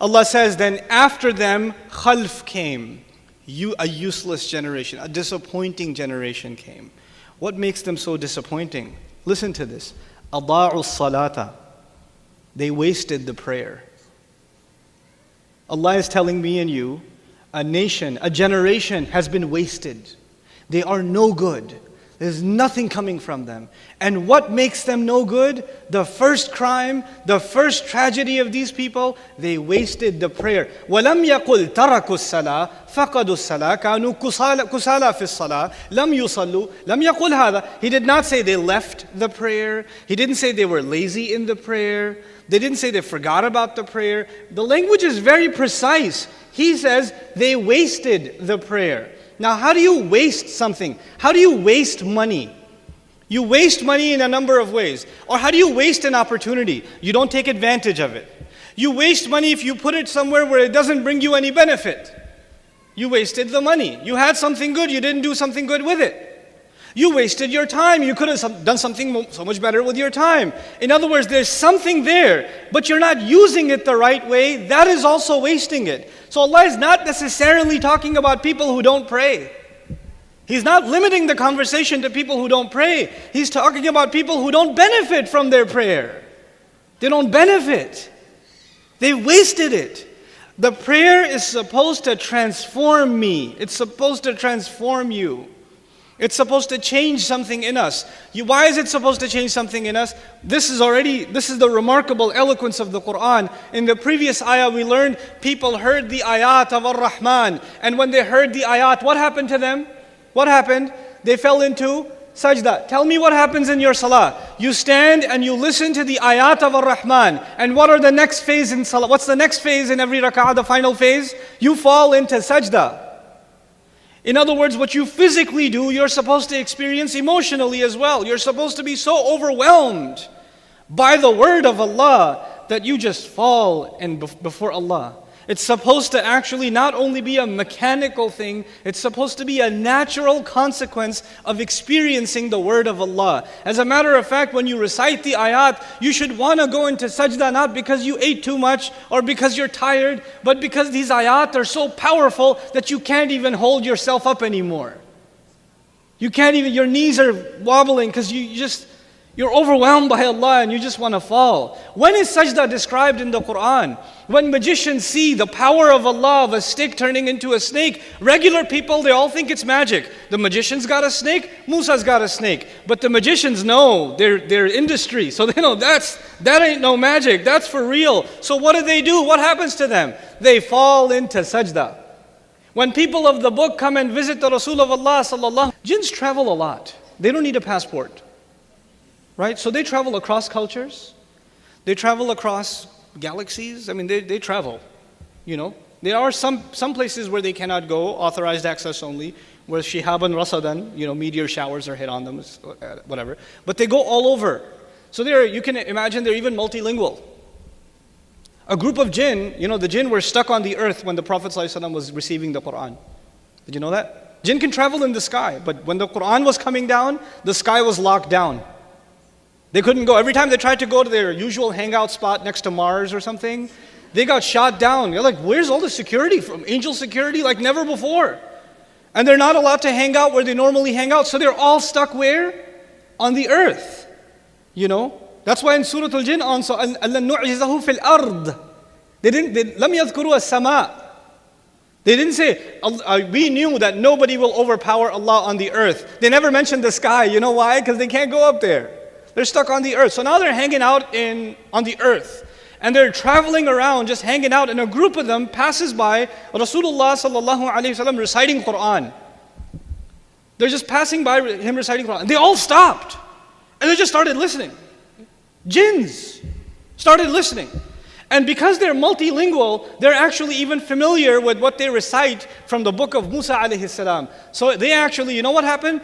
Allah says, then after them, khalf came. A useless generation, a disappointing generation came. What makes them so disappointing? Listen to this. أَضَاعُوا الصَّلَاةَ. They wasted the prayer. Allah is telling me and you, a nation, a generation has been wasted. They are no good. There's nothing coming from them. And what makes them no good? The first crime, the first tragedy of these people, they wasted the prayer. وَلَمْ يَقُلْ تَرَكُوا الصَّلَاةَ فَقَدُوا الصَّلَاةَ كَانُوا كُسَالَى فِي الصَّلَاةِ لَمْ يُصَلُّوا لَمْ يَقُلْ هَذا. He did not say they left the prayer. He didn't say they were lazy in the prayer. They didn't say they forgot about the prayer. The language is very precise. He says they wasted the prayer. Now, how do you waste something? How do you waste money? You waste money in a number of ways. Or how do you waste an opportunity? You don't take advantage of it. You waste money if you put it somewhere where it doesn't bring you any benefit. You wasted the money. You had something good, you didn't do something good with it. You wasted your time. You could have done something so much better with your time. In other words, there's something there, but you're not using it the right way. That is also wasting it. So Allah is not necessarily talking about people who don't pray. He's not limiting the conversation to people who don't pray. He's talking about people who don't benefit from their prayer. They don't benefit. They wasted it. The prayer is supposed to transform me. It's supposed to transform you. It's supposed to change something in us. Why is it supposed to change something in us? This is the remarkable eloquence of the Quran. In the previous ayah we learned people heard the ayat of Ar-Rahman. And when they heard the ayat, what happened to them? What happened? They fell into sajda. Tell me what happens in your salah. You stand and you listen to the ayat of Ar-Rahman. And what are the next phase in salah? What's the next phase in every rak'ah, the final phase? You fall into sajda. In other words, what you physically do, you're supposed to experience emotionally as well. You're supposed to be so overwhelmed by the word of Allah that you just fall before Allah. It's supposed to actually not only be a mechanical thing, it's supposed to be a natural consequence of experiencing the word of Allah. As a matter of fact, when you recite the ayat, you should want to go into sajda not because you ate too much or because you're tired, but because these ayat are so powerful that you can't even hold yourself up anymore. You can't even, your knees are wobbling because you're overwhelmed by Allah and you just want to fall. When is sajda described in the Quran? When magicians see the power of Allah of a stick turning into a snake, regular people, they all think it's magic. The magician's got a snake, Musa's got a snake. But the magicians know their industry. So they know that ain't no magic, that's for real. So what do? What happens to them? They fall into sajda. When people of the book come and visit the Rasul of Allah sallallahu, jinns travel a lot. They don't need a passport. Right? So they travel across cultures. They travel across galaxies. I mean, they travel, you know. There are some places where they cannot go, authorized access only, where shihaban rasadan, you know, meteor showers are hit on them, whatever. But they go all over. So you can imagine they're even multilingual. A group of jinn, you know, the jinn were stuck on the earth when the Prophet ﷺ was receiving the Quran. Did you know that? Jinn can travel in the sky, but when the Quran was coming down, the sky was locked down. They couldn't go. Every time they tried to go to their usual hangout spot next to Mars or something, they got shot down. You're like, where's all the security from? Angel security like never before. And they're not allowed to hang out where they normally hang out. So they're all stuck where? On the earth. You know? That's why in Surah Al-Jinn also, أَلَّن نُعْجِزَهُ فِي الْأَرْضِ لَمْ يَذْكُرُوا السَّمَاءِ. They didn't say, we knew that nobody will overpower Allah on the earth. They never mentioned the sky. You know why? Because they can't go up there. They're stuck on the earth. So now they're hanging out on the earth. And they're traveling around, just hanging out. And a group of them passes by Rasulullah sallallahu alayhi wa sallam reciting Quran. They're just passing by him reciting Quran. And they all stopped. And they just started listening. Jinns started listening. And because they're multilingual, they're actually even familiar with what they recite from the book of Musa alayhi salam. So they actually, you know what happened?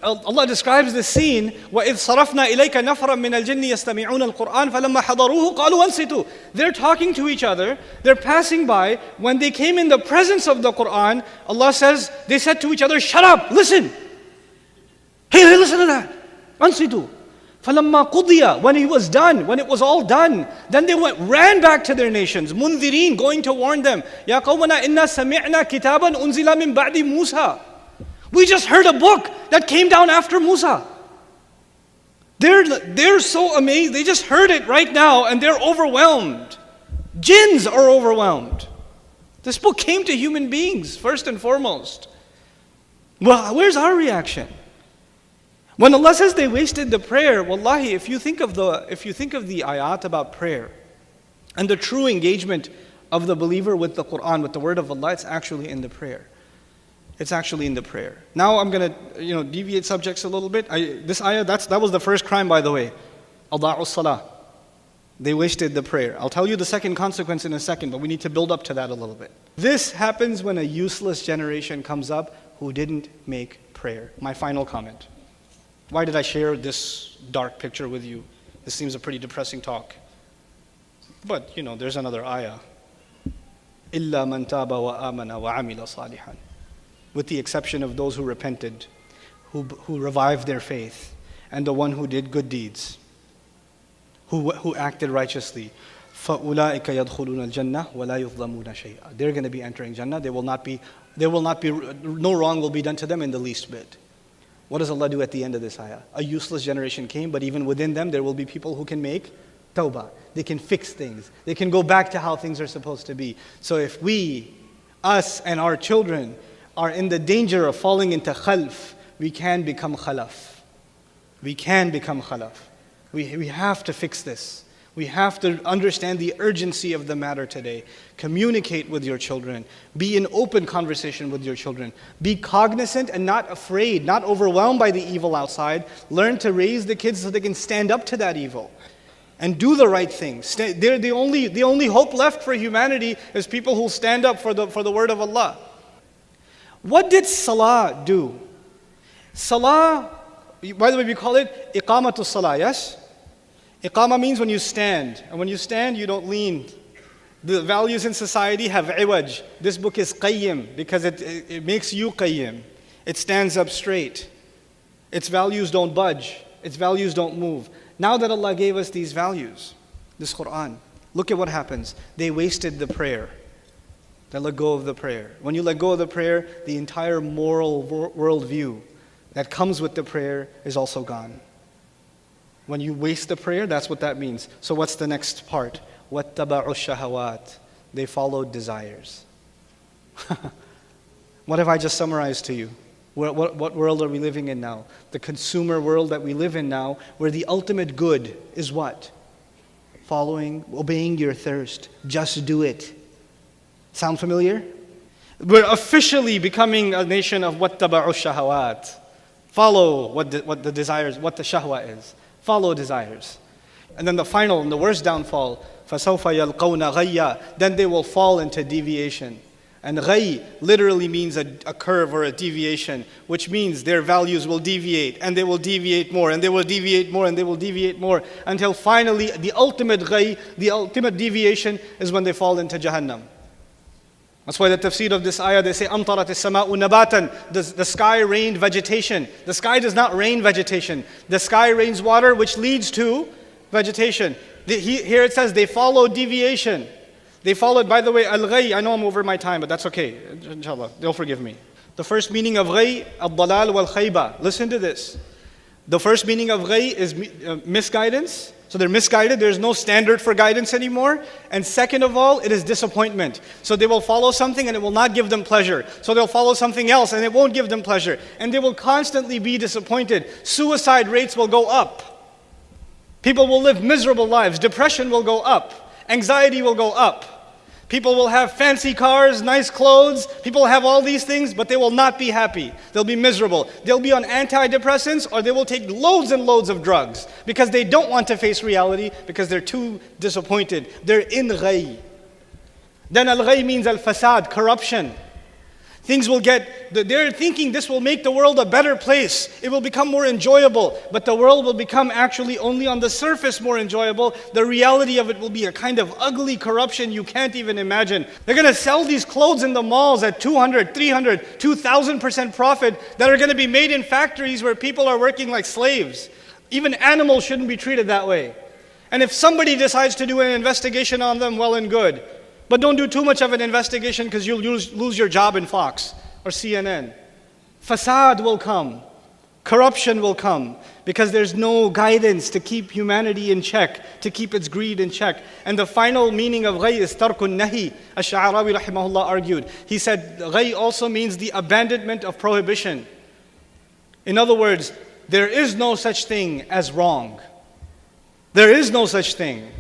Allah describes this scene, وَإِذْ صَرَفْنَا إِلَيْكَ نَفْرًا مِنَ الْجِنِّ يَسْتَمِعُونَ الْقُرْآنَ فَلَمَّا حَضَرُوهُ قَالُوا أَنصِتُوا. They're talking to each other, they're passing by. When they came in the presence of the Quran, Allah says, they said to each other, shut up, listen. Hey, listen to that. أَنصِتُوا. فَلَمَّا قُضِيَ, when he was done, when it was all done, then they ran back to their nations, mundirin, going to warn them, يَا قَوْمَنَا إِنَّا سَمِعْنَا كِتَابًا أُنزِلَ مِن بَعْدِ مُوسَى. We just heard a book that came down after Musa. They're so amazed, they just heard it right now and they're overwhelmed. Jinns are overwhelmed. This book came to human beings first and foremost. Well, where's our reaction? When Allah says they wasted the prayer, wallahi, if you think of the ayat about prayer and the true engagement of the believer with the Quran, with the word of Allah, it's actually in the prayer. It's actually in the prayer. Now I'm going to deviate subjects a little bit. This ayah, that was the first crime, by the way. Ada'us salah. They wasted the prayer. I'll tell you the second consequence in a second, but we need to build up to that a little bit. This happens when a useless generation comes up who didn't make prayer. My final comment. Why did I share this dark picture with you? This seems a pretty depressing talk. But, there's another ayah. إِلَّا مَنْ تَابَ وَآمَنَ وَعَمِلَ صَالِحًا. With the exception of those who repented, who revived their faith, and the one who did good deeds, who acted righteously. فَأُولَٰئِكَ يَدْخُلُونَ الْجَنَّةَ وَلَا يُظْلَمُونَ شَيْئًا. They're going to be entering Jannah. No wrong will be done to them in the least bit. What does Allah do at the end of this ayah? A useless generation came, but even within them there will be people who can make tawbah. They can fix things. They can go back to how things are supposed to be. So if us and our children are in the danger of falling into khalf, we can become khalaf. We can become khalaf. We have to fix this. We have to understand the urgency of the matter today. Communicate with your children. Be in open conversation with your children. Be cognizant and not afraid, not overwhelmed by the evil outside. Learn to raise the kids so they can stand up to that evil and do the right thing. They're the only hope left for humanity is people who stand up for the word of Allah. What did salah do? Salah, by the way, we call it iqamatus salah, yes? Iqama means when you stand. And when you stand, you don't lean. The values in society have iwaj. This book is qayyim because it makes you qayyim. It stands up straight. Its values don't budge. Its values don't move. Now that Allah gave us these values, this Quran, look at what happens. They wasted the prayer. They let go of the prayer. When you let go of the prayer, the entire moral worldview that comes with the prayer is also gone. When you waste the prayer, that's what that means. So what's the next part? وَاتَّبَعُوا الشَّهَوَاتِ. They followed desires. What have I just summarized to you? What world are we living in now? The consumer world that we live in now, where the ultimate good is what? Obeying your thirst. Just do it. Sound familiar? We're officially becoming a nation of وَاتَّبَعُوا الشَّهَوَاتِ. Follow what the desires, what the shahwa is. Follow desires. And then the final and the worst downfall, فَسَوْفَ يَلْقَوْنَ غَيَّا. Then they will fall into deviation. And ghay literally means a curve or a deviation, which means their values will deviate, and they will deviate more, and they will deviate more, and they will deviate more, until finally the ultimate ghay, the ultimate deviation is when they fall into Jahannam. That's why the tafsir of this ayah, they say, أَمْطَرَتِ السَّمَاءُ نَبَاتًا. The sky rained vegetation. The sky does not rain vegetation. The sky rains water, which leads to vegetation. Here it says they followed deviation. They followed, by the way, al-ghay. I know I'm over my time, but that's okay. Inshallah, they'll forgive me. The first meaning of ghay, al-dalal wal-khayba. Listen to this. The first meaning of ghay is misguidance. So they're misguided. There's no standard for guidance anymore. And second of all, it is disappointment. So they will follow something and it will not give them pleasure. So they'll follow something else and it won't give them pleasure. And they will constantly be disappointed. Suicide rates will go up. People will live miserable lives. Depression will go up. Anxiety will go up. People will have fancy cars, nice clothes. People will have all these things, but they will not be happy. They'll be miserable. They'll be on antidepressants, or they will take loads and loads of drugs because they don't want to face reality because they're too disappointed. They're in ghay. Then al-ghay means al-fasad, corruption. Things will they're thinking this will make the world a better place. It will become more enjoyable. But the world will become actually only on the surface more enjoyable. The reality of it will be a kind of ugly corruption you can't even imagine. They're going to sell these clothes in the malls at 200, 300, 2,000% profit that are going to be made in factories where people are working like slaves. Even animals shouldn't be treated that way. And if somebody decides to do an investigation on them, well and good. But don't do too much of an investigation because you'll lose your job in Fox or CNN. Fasad will come. Corruption will come because there's no guidance to keep humanity in check, to keep its greed in check. And the final meaning of ghay is tarkun nahi. Ash-Sha'arawi rahimahullah argued. He said ghay also means the abandonment of prohibition. In other words, there is no such thing as wrong. There is no such thing.